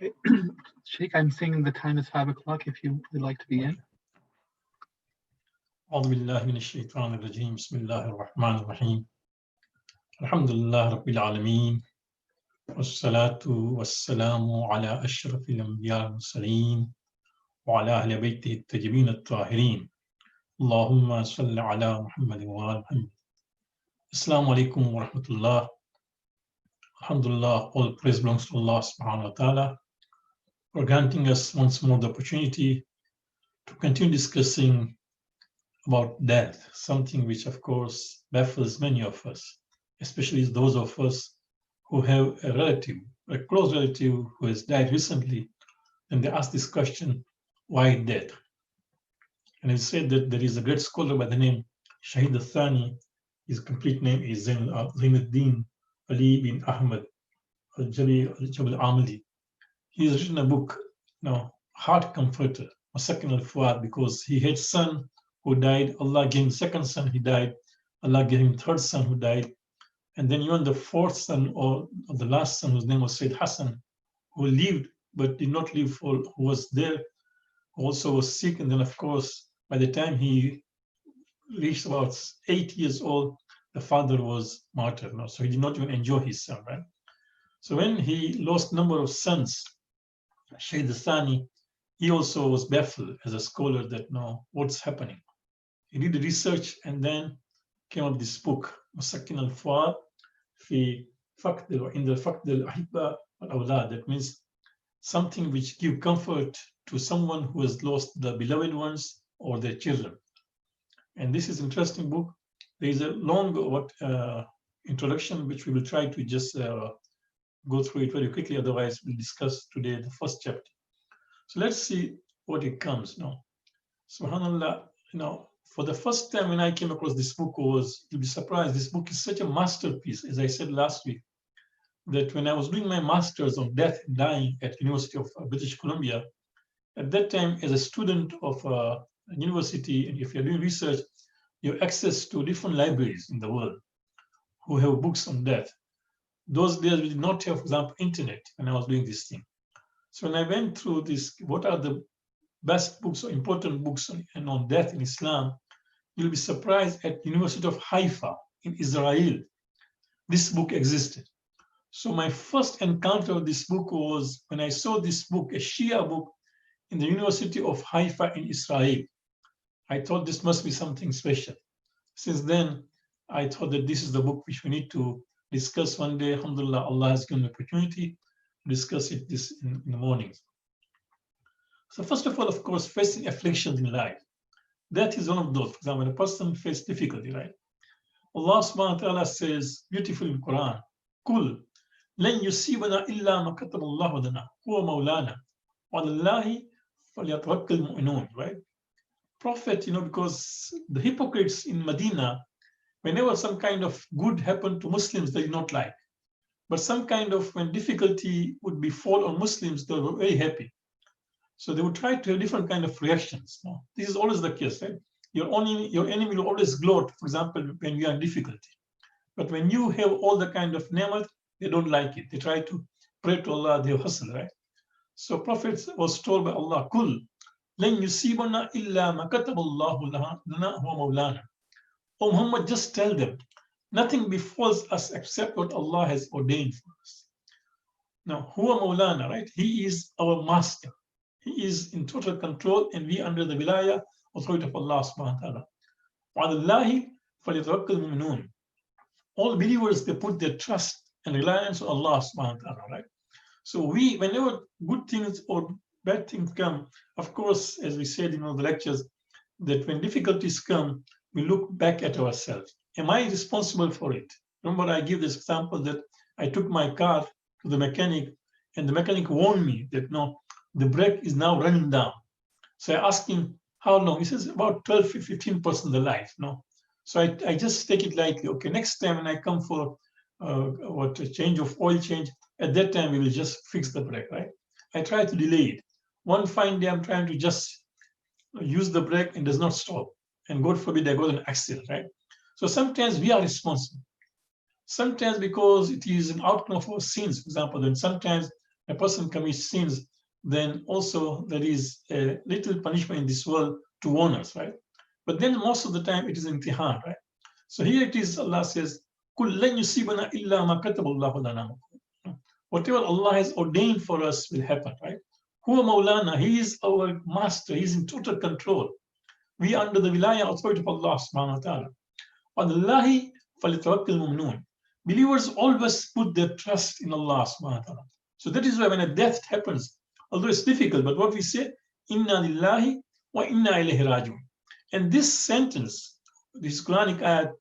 Okay. Sheikh, I'm seeing the time is 5 o'clock if you would like to begin. أعوذ بالله من الشيطان الرجيم بسم الله الرحمن الرحيم الحمد لله رب العالمين والصلاة والسلام على أشرف الأنبياء والمرسلين وعلى أهل بيته الطيبين الطاهرين اللهم صل على محمد وآل محمد. Assalamu alaikum wa rahmatullah. Alhamdulillah, all praise belongs to Allah subhanahu wa ta'ala for granting us once more the opportunity to continue discussing about death, something which of course baffles many of us, especially those of us who have a relative, a close relative who has died recently, and they ask this question, why death? And it's said that there is a great scholar by the name Shahid al-Thani. His complete name is Zainuddin Ali bin Ahmad al-Jabal Amali. He has written a book, Heart Comforter, Masakin al-Fuad, because he had son who died. Allah gave him second son, he died. Allah gave him third son who died. And then even the fourth son, or the last son, whose name was Sayyid Hassan, who lived but did not live for, who was there, also was sick. And then, of course, by the time he reached about 8 years old, the father was martyred. So he did not even enjoy his son, right? So when he lost number of sons, Shaykh Thani, he also was baffled as a scholar that, what's happening? He did the research and then came up with this book, Masakin al-Fuad fi Faqd in the Faqd al-Ahibba al-Awlad. That means something which give comfort to someone who has lost the beloved ones or their children. And this is an interesting book. There is a long introduction which we will try to just go through it very quickly. Otherwise, we'll discuss today the first chapter. So let's see what it comes now. Subhanallah, for the first time when I came across this book you'll be surprised, this book is such a masterpiece, as I said last week, that when I was doing my master's on death and dying at University of British Columbia, at that time as a student of a university, and if you're doing research, you have access to different libraries in the world who have books on death. Those days we did not have, for example, internet when I was doing this thing. So when I went through this, what are the best books or important books on death in Islam, you'll be surprised at University of Haifa in Israel. This book existed. So my first encounter with this book was when I saw this book, a Shia book, in the University of Haifa in Israel. I thought this must be something special. Since then, I thought that this is the book which we need to discuss one day. Alhamdulillah, Allah has given me the opportunity to discuss it in the mornings. So first of all, of course, facing afflictions in life. That is one of those. For example, when a person faces difficulty, right? Allah subhanahu wa ta'ala says beautifully in Quran, Kul, لن يصيبنا إلا ما كتب الله لنا هو مولانا وعلى الله فليتوكل المؤمنون, right? Prophet, because the hypocrites in Medina, whenever some kind of good happened to Muslims, they did not like. But some kind of, when difficulty would befall on Muslims, they were very happy. So they would try to have different kind of reactions. This is always the case, right? Your enemy will always gloat, for example, when you are in difficulty. But when you have all the kind of ni'mat, they don't like it. They try to pray to Allah, they hustle, right? So Prophet was told by Allah, Kul, لن يصيبنا إلا ما كتب الله لنا هو مولانا. Oh Muhammad, just tell them, nothing befalls us except what Allah has ordained for us. Now, huwa maulana, right? He is our master. He is in total control, and we under the wilayah, authority of Allah subhanahu wa ta'ala. وَعَلَى اللَّهِ فَلْيَتَوَكَّلِ الْمُؤْمِنُونَ. All believers, they put their trust and reliance on Allah subhanahu wa ta'ala, right? So whenever good things or bad things come, of course, as we said in one of the lectures, that when difficulties come, we look back at ourselves. Am I responsible for it? Remember, I give this example that I took my car to the mechanic, and the mechanic warned me that, the brake is now running down. So I asked him, how long? He says, about 12-15% of the life. So I just take it lightly. Okay, next time when I come for a change of oil change, at that time we will just fix the brake, right? I try to delay it. One fine day, I'm trying to just use the brake and does not stop. And God forbid I go to an accident, right? So sometimes we are responsible. Sometimes because it is an outcome of our sins, for example, then sometimes a person commits sins, then also there is a little punishment in this world to warn us, right? But then most of the time it is imtihan, right? So here it is, Allah says, "Kul lan yusibana illa ma kataballahu lana." Whatever Allah has ordained for us will happen, right? Huwa Maulana, He is our master, He is in total control. We are under the wilaya authority of Allah subhanahu wa ta'ala. وَاللَّهِ فَلْيَتَوَكَّلِ الْمُؤْمِنُونَ. Believers always put their trust in Allah subhanahu wa ta'ala. So that is why when a death happens, although it's difficult, but what we say, Inna lillahi wa inna ilayhi raji'un. And this sentence, this Quranic ayat,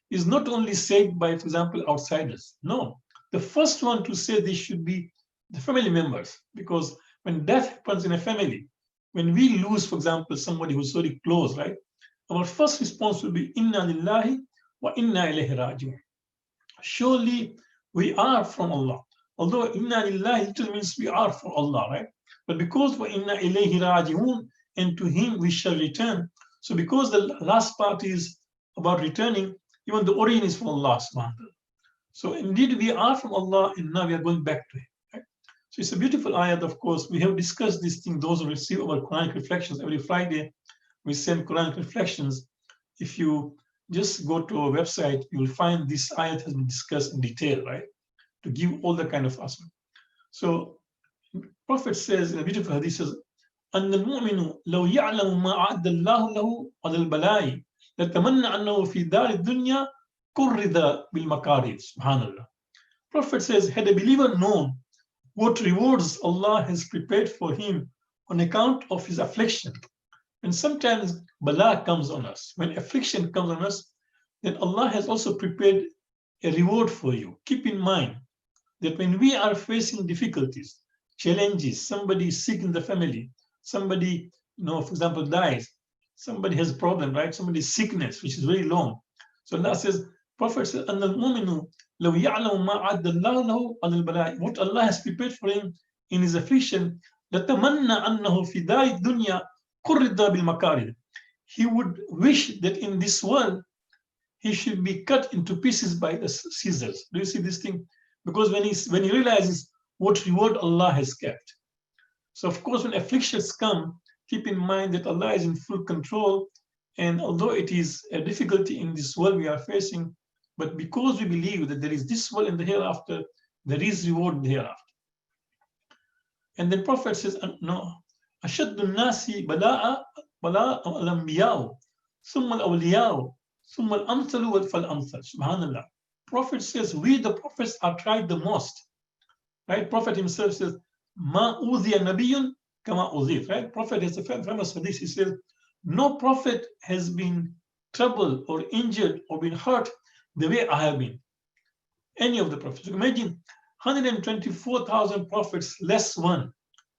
is not only said by, for example, outsiders. No, the first one to say this should be the family members, because when death happens in a family, when we lose, for example, somebody who's very close, right? Our first response will be Inna lillahi wa inna ilayhi raji'un. Surely we are from Allah. Although Inna lillahi literally means we are from Allah, right? But because wa inna ilayhi raji'un, and to Him we shall return. So because the last part is about returning, even the origin is from Allah subhanahu wa ta'ala. So indeed we are from Allah, and now we are going back to Him. Right? So it's a beautiful ayat, of course. We have discussed this thing, those who receive our Quranic reflections every Friday. We send Quranic reflections. If you just go to our website, you will find this ayat has been discussed in detail, right? To give all the kind of aspect. So Prophet says in a beautiful hadith, says, أن المؤمن لو يعلم ما أعد الله له على البلاء لتمنى أنه في دار الدنيا كرد بالمكاره. Subhanallah. Prophet says, had a believer known what rewards Allah has prepared for him on account of his affliction, and sometimes bala comes on us, when affliction comes on us, then Allah has also prepared a reward for you. Keep in mind that when we are facing difficulties, challenges, somebody is sick in the family, somebody, for example, dies, somebody has a problem, right? Somebody's sickness, which is very long. So Allah says, Prophet says, أَنَّ الْمُؤْمِنُ لَوْ يَعْلَمُ مَا عَدَّ اللَّهُ لَهُ عَلَى الْبَلَاءِ. What Allah has prepared for him in his affliction, لَتَمَنَّ أَنَّهُ فِي دَارِ الدُّنْيَا قُرِّدَ بِالْمَكَارِهِ. He would wish that in this world, he should be cut into pieces by the scissors. Do you see this thing? Because when he realizes what reward Allah has kept. So of course, when afflictions come, keep in mind that Allah is in full control. And although it is a difficulty in this world we are facing, but because we believe that there is this world and the hereafter, there is reward in the hereafter. And then Prophet says, no, أشد الناس بلاء الأنبياء ثم الأولياء ثم الأمثل فالأمثل. Subhanallah. Prophet says, we the prophets are tried the most. Right? Prophet himself says, Ma udhiya nabiyyun kama udhit. Right? Prophet has a famous hadith. He says, no prophet has been troubled or injured or been hurt the way I have been. Any of the prophets. Imagine 124,000 prophets less one.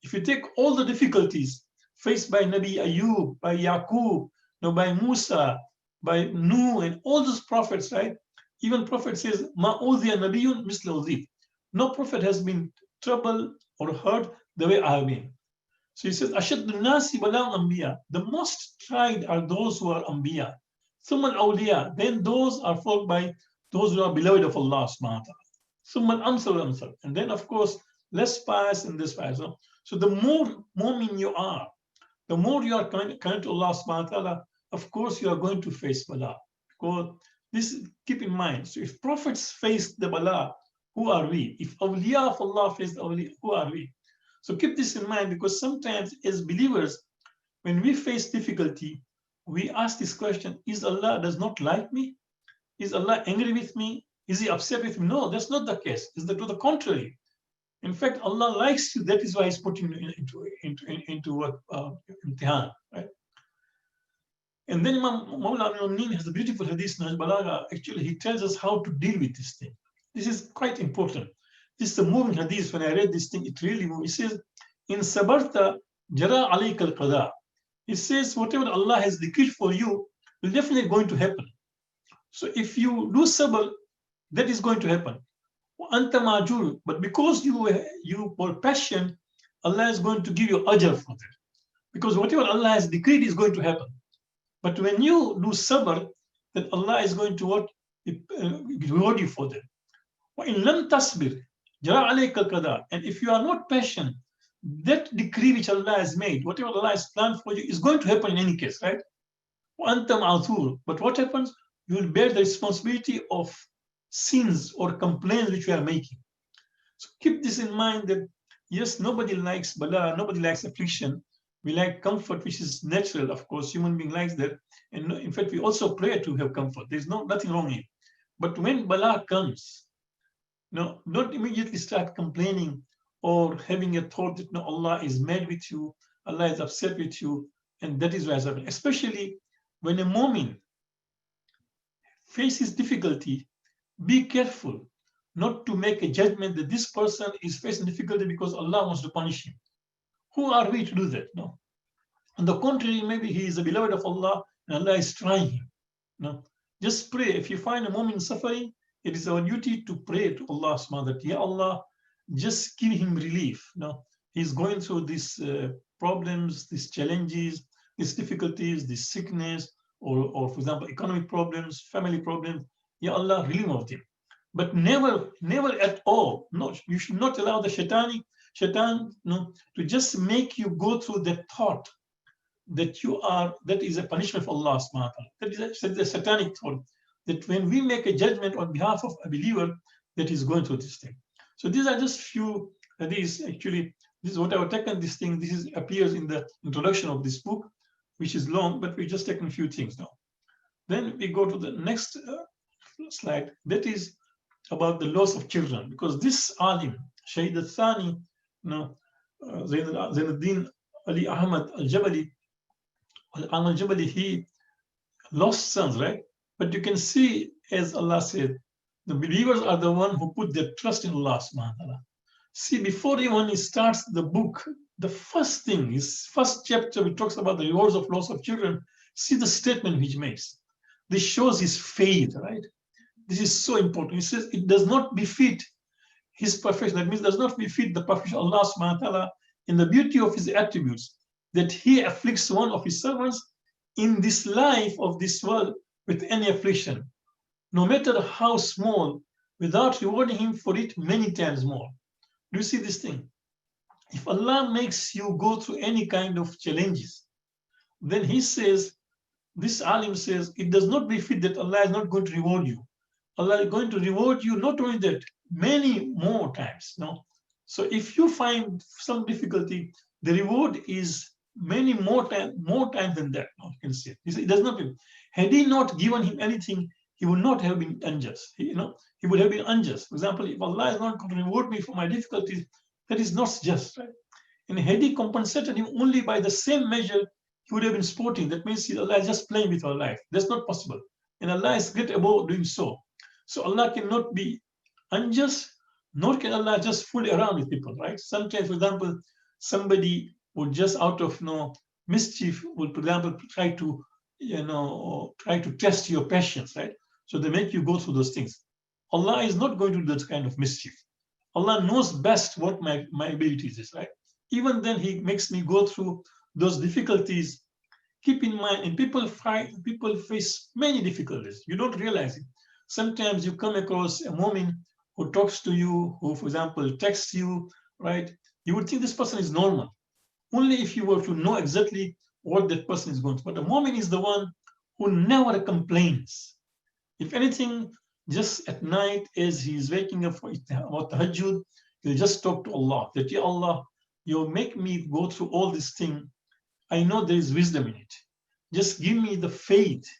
If you take all the difficulties faced by Nabi Ayub, by Yaqub, by Musa, by Nuh, and all those prophets, right? Even Prophet says, Ma udhiya nabiyyun misla udhit. No prophet has been troubled or hurt the way I have been. So he says, Ashaddu nasi bala'un anbiya. The most tried are those who are anbiya. Thumma al-awliya. Then those are followed by those who are beloved of Allah subhanahu wa ta'ala. Thumma al-amsal. And then of course, less pious and this pious. So the more mu'min you are, the more you are connected to Allah subhanahu wa ta'ala, of course you are going to face bala. Because this, keep in mind, so if prophets face the bala, who are we? If awliya of Allah face the awliya, who are we? So keep this in mind, because sometimes as believers, when we face difficulty, we ask this question, is Allah does not like me? Is Allah angry with me? Is He upset with me? No, that's not the case. It's to the contrary. In fact, Allah likes you. That is why He's putting you into imtihan, right? And then Imam Mawla al-Mu'mineen has a beautiful hadith, Nahj Balagha. Actually, he tells us how to deal with this thing. This is quite important. This is a moving hadith. When I read this thing, it really moved. He says, in sabarta jara alayka al-qada. He says, whatever Allah has decreed for you will definitely going to happen. So if you do sabr, that is going to happen. Anta majul. But because you were patient, Allah is going to give you ajr for that. Because whatever Allah has decreed is going to happen. But when you do sabr, that Allah is going to reward you for that. In lam tasbir, Jara alayka al-qada. And if you are not patient, that decree which Allah has made, whatever Allah has planned for you, is going to happen in any case, right? But what happens? You will bear the responsibility of sins or complaints which you are making. So keep this in mind that yes, nobody likes bala, nobody likes affliction. We like comfort, which is natural, of course. Human being likes that, and in fact, we also pray to have comfort. There's nothing wrong in it. But when bala comes, don't immediately start complaining or having a thought that no, Allah is mad with you, Allah is upset with you, and that is why it's happening. Especially when a mu'min faces difficulty, be careful not to make a judgment that this person is facing difficulty because Allah wants to punish him. Who are we to do that? No. On the contrary, maybe he is a beloved of Allah and Allah is trying him. No. Just pray. If you find a moment suffering, it is our duty to pray to Allah subhanahu wa ta'ala. Ya Allah, just give him relief. No. He's going through these problems, these challenges, these difficulties, this sickness, or for example, economic problems, family problems. Ya Allah, relieve of them. But never at all. No, you should not allow the shaitan to just make you go through that thought that is a punishment for Allah subhanahu wa ta'ala. That is a satanic thought. That when we make a judgment on behalf of a believer that is going through this thing. So these are just few, actually, this is what I've taken this thing. This appears in the introduction of this book, which is long, but we've just taken a few things now. Then we go to the next slide. That is about the loss of children, because this alim, Shaykh al-Thani, Zainuddin Ali Ahmad al-Jabali, he lost sons, right? But you can see, as Allah said, the believers are the one who put their trust in Allah subhanahu wa ta'ala. See, before even he starts the book, the first thing, his first chapter, which talks about the rewards of loss of children, see the statement which makes. This shows his faith, right? This is so important. He says it does not befit his perfection. That means does not befit the perfection of Allah subhanahu wa ta'ala in the beauty of his attributes, that he afflicts one of his servants in this life of this world with any affliction, no matter how small, without rewarding him for it many times more. Do you see this thing? If Allah makes you go through any kind of challenges, then he says, this alim says, it does not befit that Allah is not going to reward you. Allah is going to reward you, not only that, many more times. No? So if you find some difficulty, the reward is many more times than that. No, you can see it. It does not. Had he not given him anything, he would not have been unjust. He would have been unjust. For example, if Allah is not going to reward me for my difficulties, that is not just, right? And had he compensated him only by the same measure, he would have been sporting. That means Allah is just playing with our life. That's not possible. And Allah is great above doing so. So Allah cannot be unjust, nor can Allah just fool around with people, right? Sometimes, for example, somebody would just out of mischief would, for example, try to test your patience, right? So they make you go through those things. Allah is not going to do that kind of mischief. Allah knows best what my abilities is, right? Even then, He makes me go through those difficulties. Keep in mind, and people face many difficulties. You don't realize it. Sometimes you come across a moment who talks to you, who, for example, texts you, right? You would think this person is normal, only if you were to know exactly what that person is going through. But the mu'min is the one who never complains. If anything, just at night, as he is waking up for tahajjud, he'll just talk to Allah, that, Ya Allah, you make me go through all this thing. I know there is wisdom in it. Just give me the faith.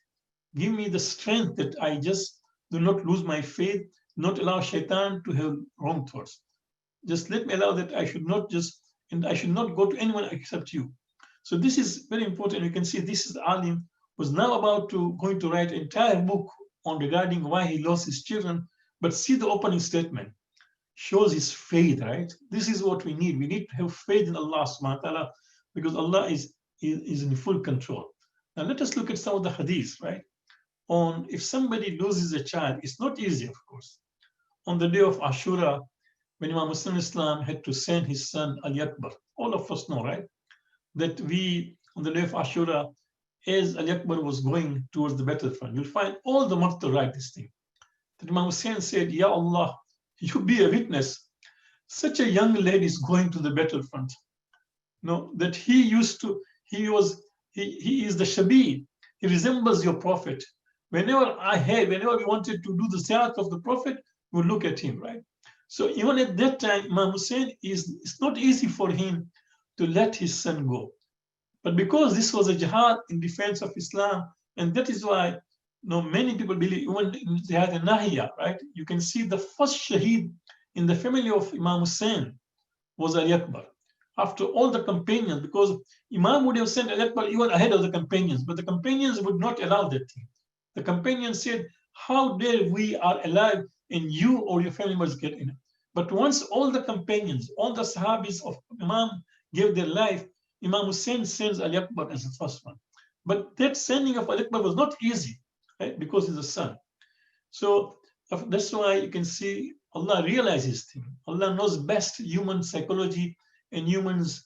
Give me the strength that I just do not lose my faith, not allow shaitan to have wrong thoughts. Just let me allow that I should not go to anyone except you. So this is very important. You can see this is Alim was now going to write an entire book on regarding why he lost his children. But see the opening statement. Shows his faith, right? This is what we need. We need to have faith in Allah subhanahu wa ta'ala, because Allah is in full control. Now let us look at some of the hadiths, right? On if somebody loses a child, it's not easy, of course. On the day of Ashura, when Imam Muslim Islam had to send his son Ali Akbar, all of us know, right? That on the day of Ashura, as Ali Akbar was going towards the battlefront, you'll find all the martyrs write this thing. That Imam Hussein said, Ya Allah, you be a witness such a young lad is going to the battlefront. No, that he is the Shabi. He resembles your Prophet. Whenever we wanted to do the ziyarat of the Prophet, we look at him, right? So even at that time, Imam Hussein it's not easy for him to let his son go. But because this was a jihad in defense of Islam, and that is why many people believe, even in Jihad al-Nahiyya, right? You can see the first shaheed in the family of Imam Hussein was Ali Akbar. After all the companions, because Imam would have sent Ali Akbar even ahead of the companions, but the companions would not allow that thing. The companions said, how dare we are alive and you or your family must get in it. But once all the companions, all the Sahabis of Imam gave their life, Imam Hussein sends Ali Akbar as the first one. But that sending of Ali Akbar was not easy, right? Because he's a son. So that's why you can see Allah realizes things. Allah knows best human psychology and humans'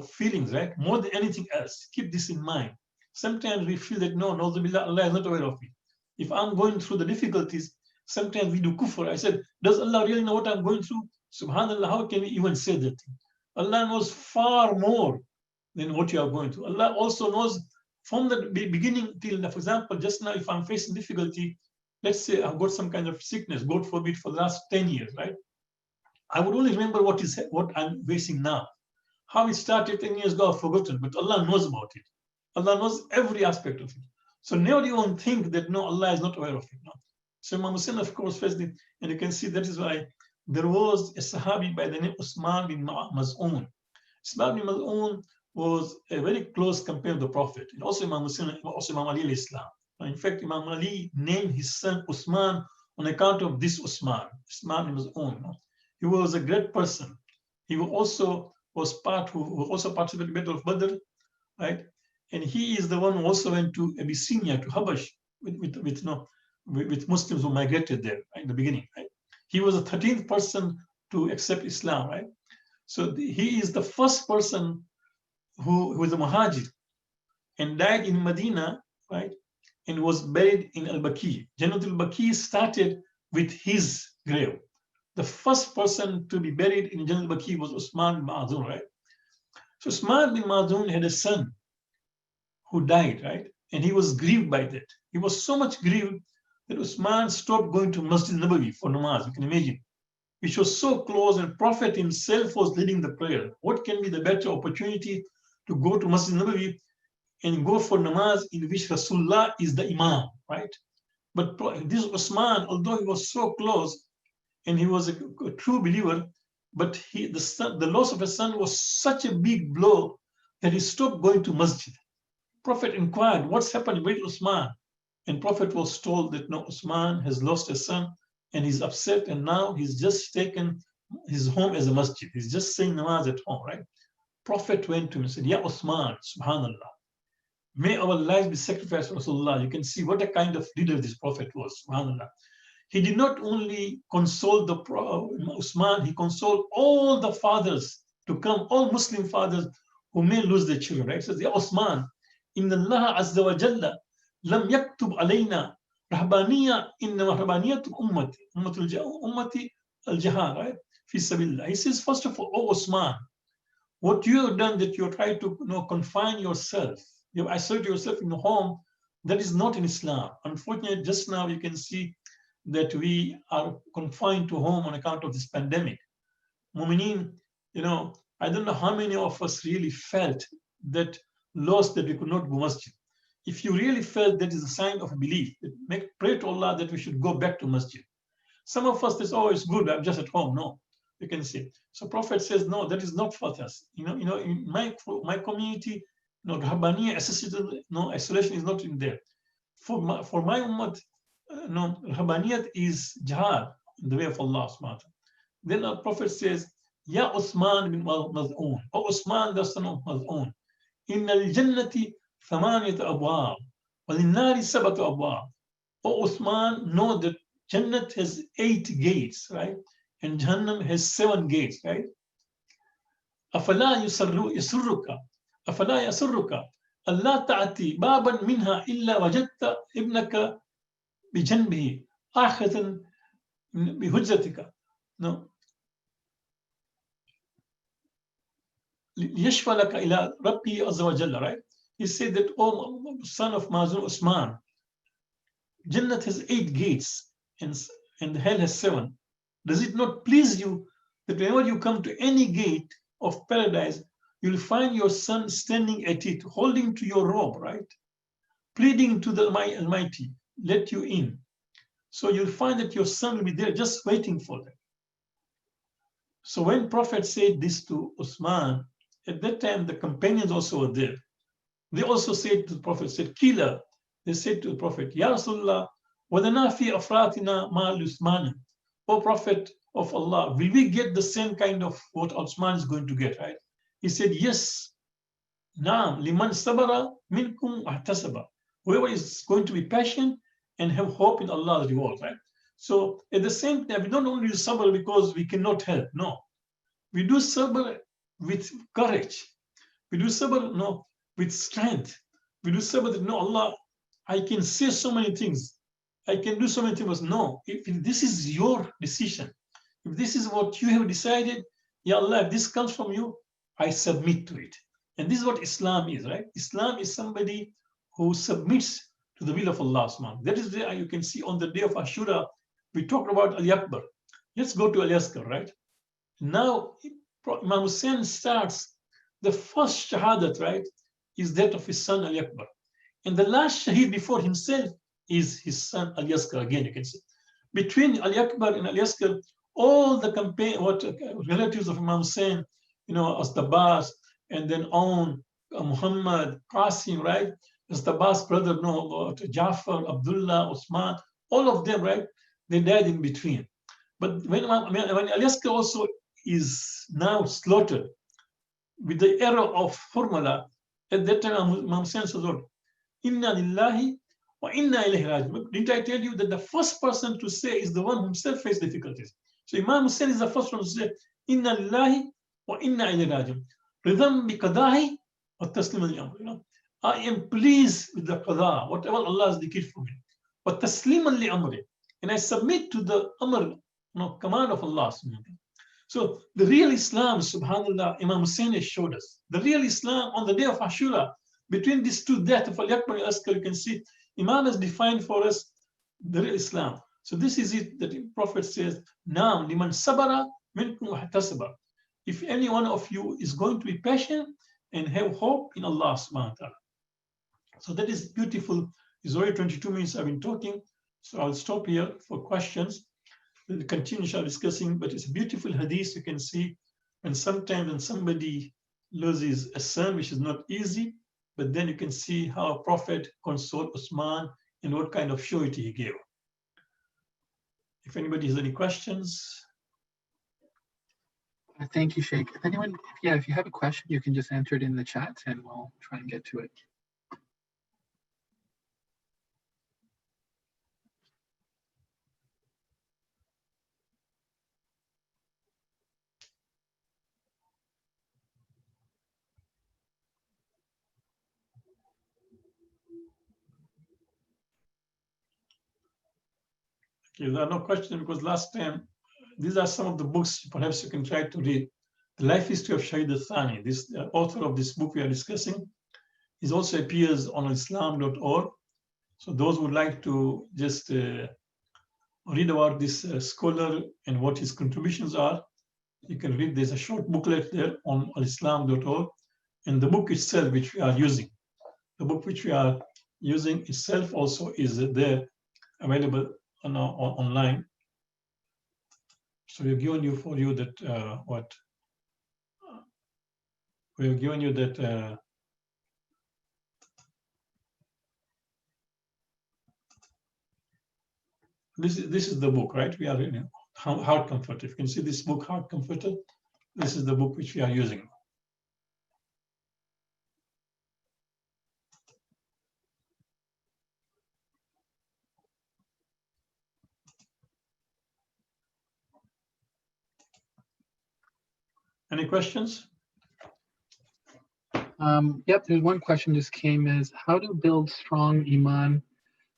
feelings, right? More than anything else. Keep this in mind. Sometimes we feel that no, Allah is not aware of it. If I'm going through the difficulties, sometimes we do kufr. I said, does Allah really know what I'm going through? Subhanallah, how can we even say that thing? Allah knows far more than what you are going through. Allah also knows from the beginning till, for example, just now, if I'm facing difficulty, let's say I've got some kind of sickness, God forbid, for the last 10 years, right? I would only remember what I'm facing now. How it started 10 years ago, I've forgotten, but Allah knows about it. Allah knows every aspect of it. So never even think that no, Allah is not aware of it. No. So Imam Hussein, of course, faced it, and you can see that is why there was a Sahabi by the name Uthman bin Maz'un. Uthman bin Maz'un was a very close companion of the Prophet, and also Imam Hussein, also Imam Ali al-Islam. In fact, Imam Ali named his son Uthman on account of this Uthman bin Maz'un. He was a great person. He also was who also participated in the Battle of Badr, right? And he is the one who also went to Abyssinia, to Habash, with Muslims who migrated there, right, in the beginning, right? He was the 13th person to accept Islam, right? So he is the first person who was a Muhajir and died in Medina, right? And was buried in Al-Baqi. Jannat al-Baqi started with his grave. The first person to be buried in Jannat al-Baqi was Uthman bin Maz'un, right? So Uthman bin Maz'un had a son who died, right? And he was grieved by that. He was so much grieved that Uthman stopped going to Masjid Nabawi for namaz, you can imagine, which was so close, and Prophet himself was leading the prayer. What can be the better opportunity to go to Masjid Nabawi and go for namaz in which Rasulullah is the Imam, right? But this Uthman, although he was so close and he was a true believer, but the loss of his son was such a big blow that he stopped going to masjid. Prophet inquired, what's happened with Uthman? And Prophet was told that no, Uthman has lost a son and he's upset, and now he's just taken his home as a masjid. He's just saying namaz at home, right? Prophet went to him and said, Ya Uthman, subhanallah, may our lives be sacrificed for Rasulullah. You can see what a kind of leader this Prophet was, subhanallah. He did not only console the Uthman, he consoled all the fathers to come, all Muslim fathers who may lose their children, right? He says, Ya Uthman, inna Allah azza wa jalla lam yaktub alayna rahbaniya inna rahbaniyatu ummati al-jihad, right? Fi sabilillah. He says, first of all, oh Uthman, what you have done, that you try to confine yourself, you have isolated yourself in the home, that is not in Islam. Unfortunately, just now you can see that we are confined to home on account of this pandemic. Mu'mineen, I don't know how many of us really felt that loss that we could not go masjid. If you really felt, that is a sign of belief. Pray to Allah that we should go back to masjid. Some of us say, oh, it's good, I'm just at home. No, you can see. So Prophet says, no, that is not for us. In my community, Rabbaniya assisted, isolation is not in there. For my ummah, Rabbaniyat is jihad in the way of Allah subhanahu wa ta'ala. Then our Prophet says, Ya Uthman bin Maz'un, O Uthman, the son of Maz'un, Inna al-jannati thamaniyat abwab, wa lin-nari sabatu abwab. O Uthman, know that Jannat has 8 gates, right? And Jahannam has 7 gates, right? Afala yasurruka, afala yasurruka, Allah ta'ati baban minha illa wajadta ibnaka bijanbihi akhatan bihujjatika. No. يشفى لك إلى ربي عز وجل, right? He said that, oh, son of Maz'un Uthman, Jannat has 8 gates and hell has 7. Does it not please you that whenever you come to any gate of paradise, you'll find your son standing at it, holding to your robe, right? Pleading to the Almighty, let you in. So you'll find that your son will be there just waiting for them. So when Prophet said this to Uthman, at that time the companions also were there. They also said to the Prophet, said, Kila, they said to the Prophet, Ya Rasulullah, وَلَنَا فِي أَفْرَاتِنَا مَا Uthman. O Prophet of Allah, will we get the same kind of what Uthman is going to get, right? He said, yes. Naam, liman sabara minkum ahtasaba. Whoever is going to be patient and have hope in Allah's reward, right? So at the same time, we don't only do sabr because we cannot help. No. We do sabr with courage. We do sabr, no, with strength. We do sabr that, no, Allah, I can say so many things. I can do so many things. No, if this is your decision, if this is what you have decided, Ya Allah, if this comes from you, I submit to it. And this is what Islam is, right? Islam is somebody who submits to the will of Allah. That is where you can see on the day of Ashura, we talked about Al-Akbar. Let's go to Al-Asghar, right? Now, Imam Hussein starts the first shahadat, right, is that of his son Al-Akbar. And the last shaheed before himself is his son Al-Asghar, again, you can see. Between Al-Akbar and Al-Asghar, all the relatives of Imam Hussein, as the Abbas, and then on Muhammad, Qasim, right? As the Abbas brother, Jafar, Abdullah, Uthman, all of them, right? They died in between. But when Al-Asghar also is now slaughtered with the era of formula, at that time Imam Hussein says, Inna lillahi wa inna ilayhi raji'un. Didn't I tell you that the first person to say is the one who himself faced difficulties? So Imam Hussein is the first one to say, Inna lillahi wa inna ilayhi raji'un. Ridham bi qadahi wa taslim al-amr. I am pleased with the qada, whatever Allah has decreed for me. Wa taslim al-amr. And I submit to the amr, command of Allah. So the real Islam, subhanAllah, Imam Hussein has showed us. The real Islam on the day of Ashura, between these two deaths of Al-Akbar and Al-Asghar, you can see Imam has defined for us the real Islam. So this is it that the Prophet says, Naam liman sabara minkum wahtasaba. If any one of you is going to be patient and have hope in Allah subhanahu wa ta'ala. So that is beautiful. It's already 22 minutes I've been talking. So I'll stop here for questions. We'll continue discussing, but it's a beautiful hadith. You can see, and sometimes when somebody loses a son, which is not easy, but then you can see how a prophet consoled Uthman and what kind of surety he gave. If anybody has any questions. Thank you, Sheikh. If anyone, if you have a question, you can just enter it in the chat and we'll try and get to it. Okay, there are no questions because last time, these are some of the books perhaps you can try to read. The Life History of Shahid al-Thani, this author of this book we are discussing, it also appears on islam.org. So those who would like to just read about this scholar and what his contributions are, you can read. There's a short booklet there on islam.org. And the book itself, which we are using, itself also is there, available online. So we've given you that we've given you that this is the book, right? We are in Hard Comforter. You can see this book, Hard Comforter. This is the book which we are using. Any questions? Yep, there's one question just came is how to build strong iman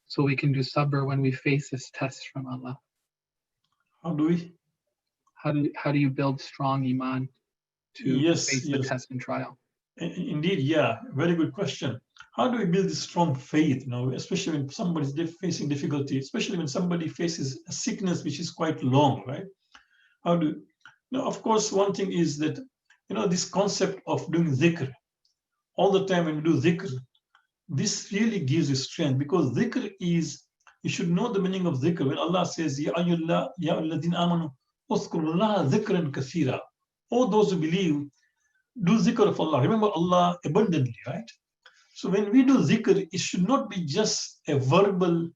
so we can do sabr when we face this test from Allah. How do we? How do you build strong iman to face the test and trial? Indeed, yeah, very good question. How do we build this strong faith, especially when somebody's facing difficulty, especially when somebody faces a sickness which is quite long, right? Of course, one thing is that, this concept of doing dhikr, all the time when we do dhikr, this really gives you strength, because dhikr is, you should know the meaning of dhikr. When Allah says, Ya ayyuhalladhina amanu, uzkurullaha dhikran kathira. All those who believe, do dhikr of Allah. Remember Allah abundantly, right? So when we do dhikr, it should not be just a verbal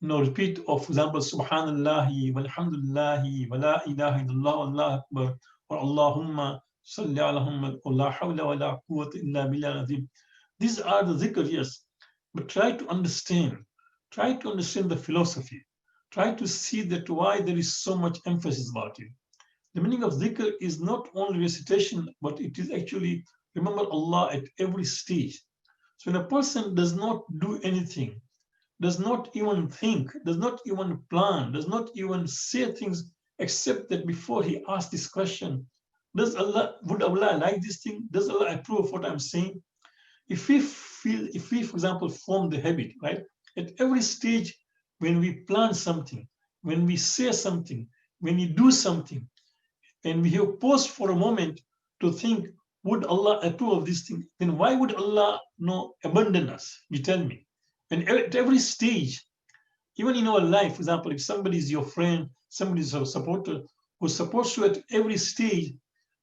repeat of, for example, Subhanallahi, walhamdulillahi, wa la ilaha illallah, Allah Akbar, or Allahumma salli ala Muhammad, wa la hawla wa la quwwata illa billah azim. These are the dhikr, yes. But try to understand the philosophy. Try to see that why there is so much emphasis about it. The meaning of dhikr is not only recitation, but it is actually remember Allah at every stage. So when a person does not do anything, does not even think, does not even plan, does not even say things, except that before he asks this question, would Allah like this thing? Does Allah approve of what I'm saying? If we, for example, form the habit, right? At every stage, when we plan something, when we say something, when we do something, and we have paused for a moment to think, would Allah approve of this thing? Then why would Allah abandon us? You tell me. And at every stage, even in our life, for example, if somebody is your friend, somebody is a supporter who supports you at every stage,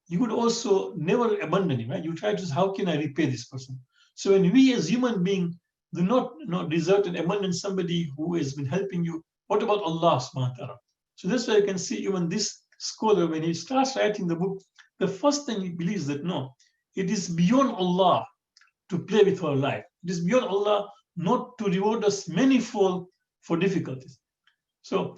you would also never abandon him, right? You try to say, how can I repay this person? So when we as human beings do not desert and abandon somebody who has been helping you, what about Allah subhanahu wa ta'ala? So that's why you can see even this scholar, when he starts writing the book, the first thing he believes that it is beyond Allah to play with our life. It is beyond Allah not to reward us manifold for difficulties. So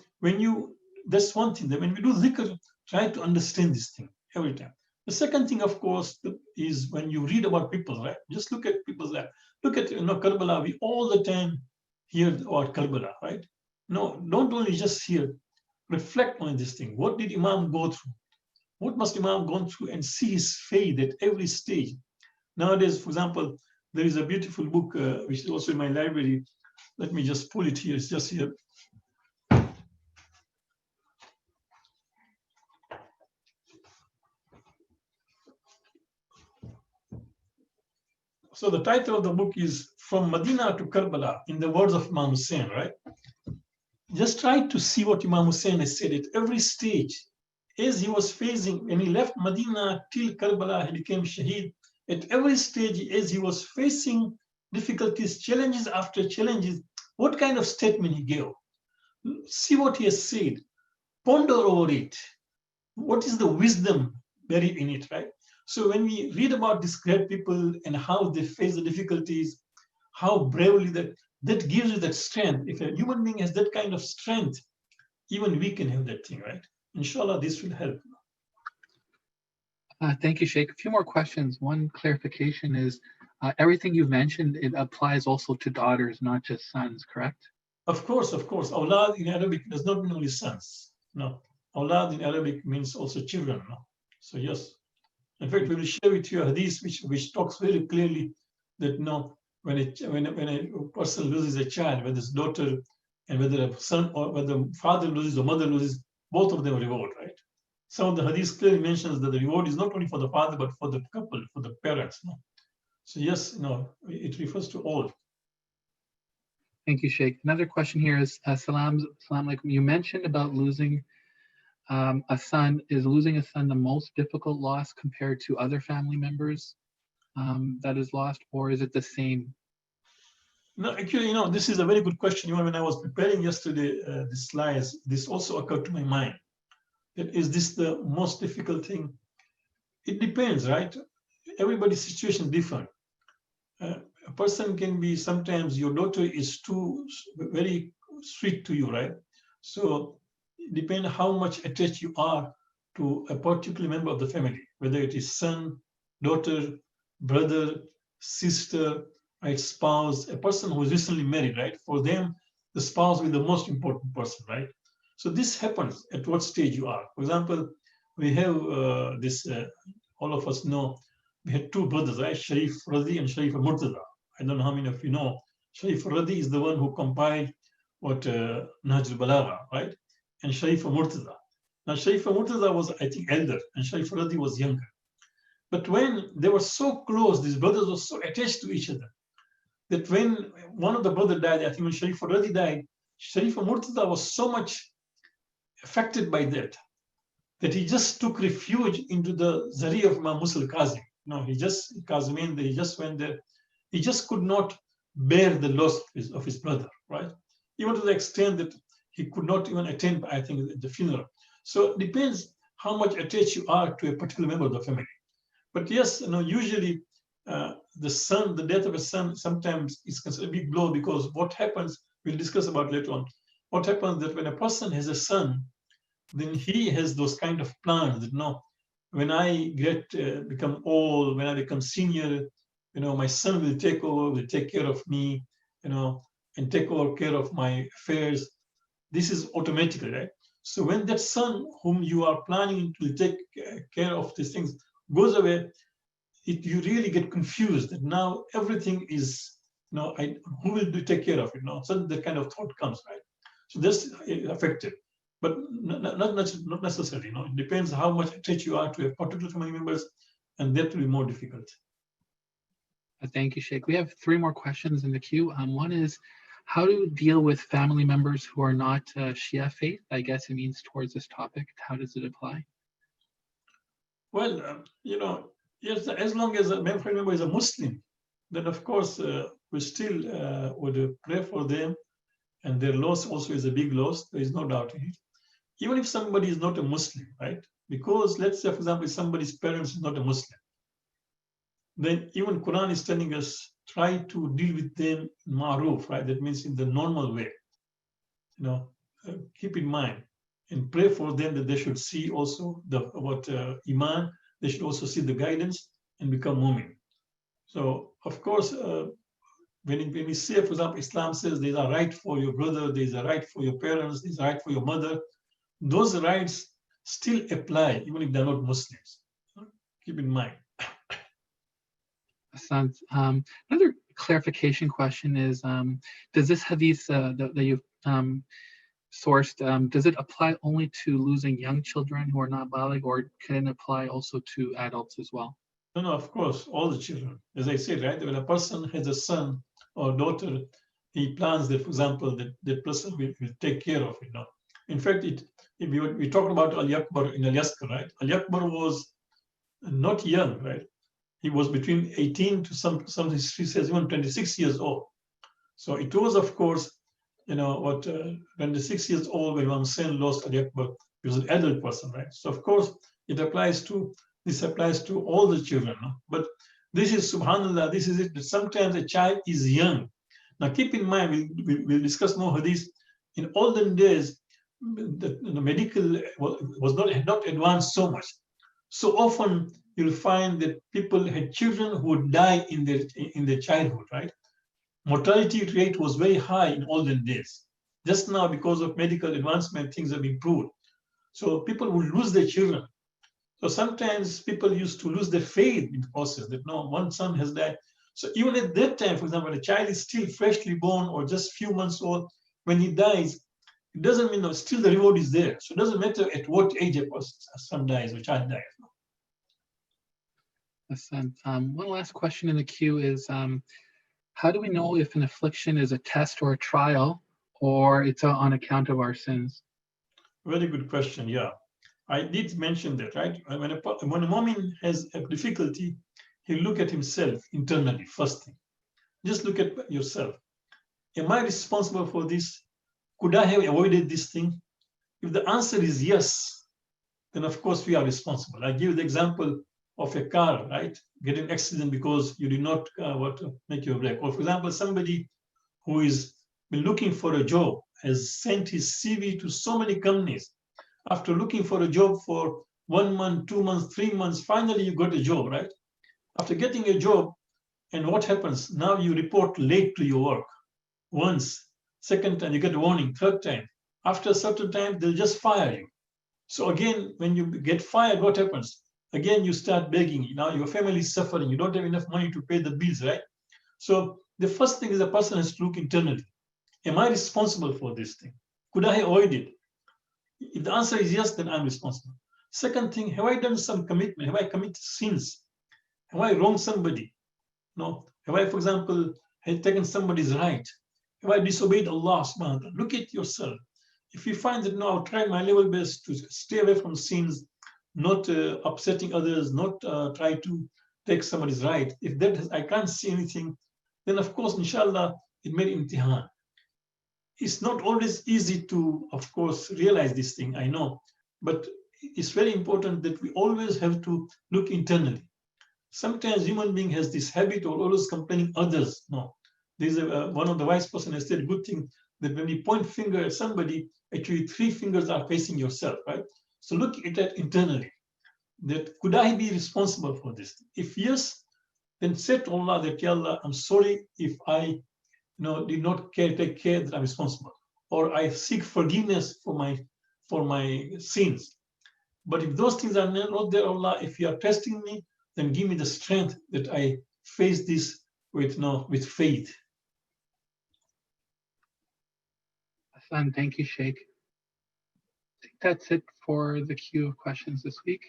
that's one thing, that when we do dhikr, try to understand this thing every time. The second thing, of course, is when you read about people, right? Just look at people's life. Look at Karbala. We all the time hear about Karbala, right? No, don't only just hear. Reflect on this thing. What did Imam go through? What must Imam go through, and see his faith at every stage? Nowadays, for example, there is a beautiful book which is also in my library. Let me just pull it here. It's just here. So the title of the book is From Medina to Karbala, in the words of Imam Hussein, right? Just try to see what Imam Hussein has said at every stage. As he was facing, when he left Medina till Karbala, he became Shaheed. At every stage, as he was facing difficulties, challenges after challenges, what kind of statement he gave? See what he has said. Ponder over it. What is the wisdom buried in it, right? So when we read about these great people and how they face the difficulties, how bravely that gives you that strength. If a human being has that kind of strength, even we can have that thing, right? Inshallah, this will help. Thank you, Sheikh. A few more questions. One clarification is, everything you've mentioned, it applies also to daughters, not just sons, correct? Of course. Awlad in Arabic does not mean only sons. No. Awlad in Arabic means also children. No? So yes. In fact, we will share with you a hadith which talks very clearly that when a person loses a child, whether it's daughter and whether a son or whether father loses or mother loses, both of them reward, right? Some of the hadith clearly mentions that the reward is not only for the father, but for the couple, for the parents. No? So yes, it refers to all. Thank you, Sheikh. Another question here is, salam alaikum. You mentioned about losing a son. Is losing a son the most difficult loss compared to other family members that is lost, or is it the same? No, actually, this is a very good question. Even when I was preparing yesterday the slides, this also occurred to my mind. Is this the most difficult thing? It depends, right? Everybody's situation is different. A person can be, sometimes your daughter is too very strict to you, right? So it depends how much attached you are to a particular member of the family, whether it is son, daughter, brother, sister, right, spouse, a person who is recently married, right? For them, the spouse will be the most important person, right? So this happens at what stage you are. For example, we have this all of us know, we had two brothers, right? Sharif Radi and Sharif Murtaza. I don't know how many of you know. Sharif Radi is the one who compiled what Nahj al-Balagha, right? And Sharif Murtaza. Now, Sharif Murtaza was, I think, elder, and Sharif Radi was younger. But when they were so close, these brothers were so attached to each other, that when one of the brothers died, I think when Sharif Radi died, Sharif Murtaza was so much affected by that he just took refuge into the Zari of Imam Musa al-Kazim. He just went there. He just could not bear the loss of his brother, right? Even to the extent that he could not even attend, I think, the funeral. So it depends how much attached you are to a particular member of the family. But yes, usually the death of a son sometimes is considered a big blow, because what happens, we'll discuss about later on, what happens that when a person has a son, then he has those kind of plans that, when I become old, when I become senior, my son will take over, will take care of me, and take over care of my affairs. This is automatically, right? So when that son whom you are planning to take care of these things goes away, you really get confused that now everything is, who will take care of it? So that kind of thought comes, right? So this is affected. But not necessarily. It depends how much attached you are to a particular family members, and that will be more difficult. Thank you, Sheikh. We have 3 more questions in the queue. One is, how do you deal with family members who are not Shia faith? I guess it means towards this topic. How does it apply? Well, yes, as long as a family member is a Muslim, then of course we still would pray for them, and their loss also is a big loss. There is no doubt in it. Even if somebody is not a Muslim, right? Because let's say, for example, somebody's parents is not a Muslim, then even Quran is telling us, try to deal with them in ma'ruf, right? That means in the normal way. Keep in mind and pray for them that they should see also Iman, they should also see the guidance and become mu'min. So, of course, when we say, for example, Islam says there's a right for your brother, there's a right for your parents, there's a right for your mother, those rights still apply even if they're not Muslims. Keep in mind. Another clarification question is, does this hadith that you've sourced, does it apply only to losing young children who are not baligh, or can it apply also to adults as well? No, of course, all the children. As I said, right, when a person has a son or daughter, he plans that, for example, that person will take care of it. In fact, we talked about Ali Akbar in Al-Yaskar, right? Ali Akbar was not young, right? He was between 18 to some history says even 26 years old. So it was, of course, 26 years old when Imam Hussain lost Ali Akbar. He was an adult person, right? So of course, this applies to all the children. But this is, subhanAllah, this is it. Sometimes a child is young. Now keep in mind, we'll discuss more hadith. In olden days, the medical was not advanced so much. So often you'll find that people had children who would die in their childhood, right? Mortality rate was very high in olden days. Just now, because of medical advancement, things have improved. So people will lose their children. So sometimes people used to lose their faith in the process that one son has died. So even at that time, for example, a child is still freshly born or just few months old, when he dies, it doesn't mean still the reward is there. So it doesn't matter at what age a son dies or child dies. One last question in the queue is, how do we know if an affliction is a test or a trial, or it's on account of our sins? Very good question, yeah. I did mention that, right? When a mu'min has a difficulty, he'll look at himself internally, first thing. Just look at yourself. Am I responsible for this? Could I have avoided this thing? If the answer is yes, then of course we are responsible. I give the example of a car, right? Get an accident because you did not make your brake. Or for example, somebody who is been looking for a job has sent his CV to so many companies. After looking for a job for 1 month, 2 months, 3 months, finally you got a job, right? After getting a job, and what happens? Now you report late to your work. Once, second time, you get a warning, third time. After a certain time, they'll just fire you. So again, when you get fired, what happens? again, you start begging. Now your family is suffering. You don't have enough money to pay the bills, right? So the first thing is a person has to look internally. Am I responsible for this thing? Could I avoid it? If the answer is yes, then I'm responsible. Second thing, have I done some commitment? Have I committed sins? Have I wronged somebody? No. Have I, for example, had taken somebody's right? Have I disobeyed Allah subhanahu wa ta'ala? Look at yourself. If you find that, no, I'll try my level best to stay away from sins, not upsetting others, not try to take somebody's right. If that I can't see anything, then of course, inshallah, it made imtihan. It's not always easy to, of course, realize this thing, I know, but it's very important that we always have to look internally. Sometimes human being has this habit of always complaining others. No, there's one of the wise person has said good thing that when you point finger at somebody, actually 3 fingers are facing yourself, right? So look at that internally. That could I be responsible for this? If yes, then say to Allah that, Ya Allah, I'm sorry if I did not take care that I'm responsible, or I seek forgiveness for my sins. But if those things are not there, Allah, if you are testing me, then give me the strength that I face this with faith. Hassan, thank you, Sheikh. I think that's it for the queue of questions this week.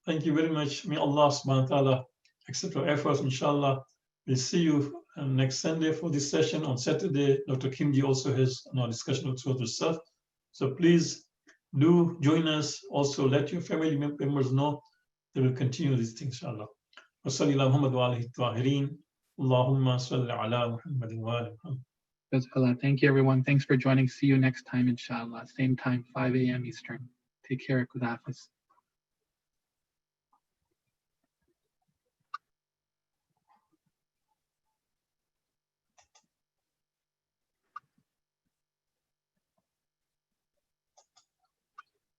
Thank you very much. May Allah subhanahu wa ta'ala accept our efforts, inshallah. We'll see you next Sunday for this session. On Saturday, Dr. Kimji also has a discussion of Surah Al-Saf. So please do join us. Also, let your family members know that we'll continue these things, inshallah. Wa sallallahu Muhammad wa alihi tahirin. Allahumma salli ala Muhammadin wa ali Muhammad. Thank you, everyone. Thanks for joining. See you next time, inshallah. Same time, 5 a.m. Eastern. Take care. Khuda Hafiz.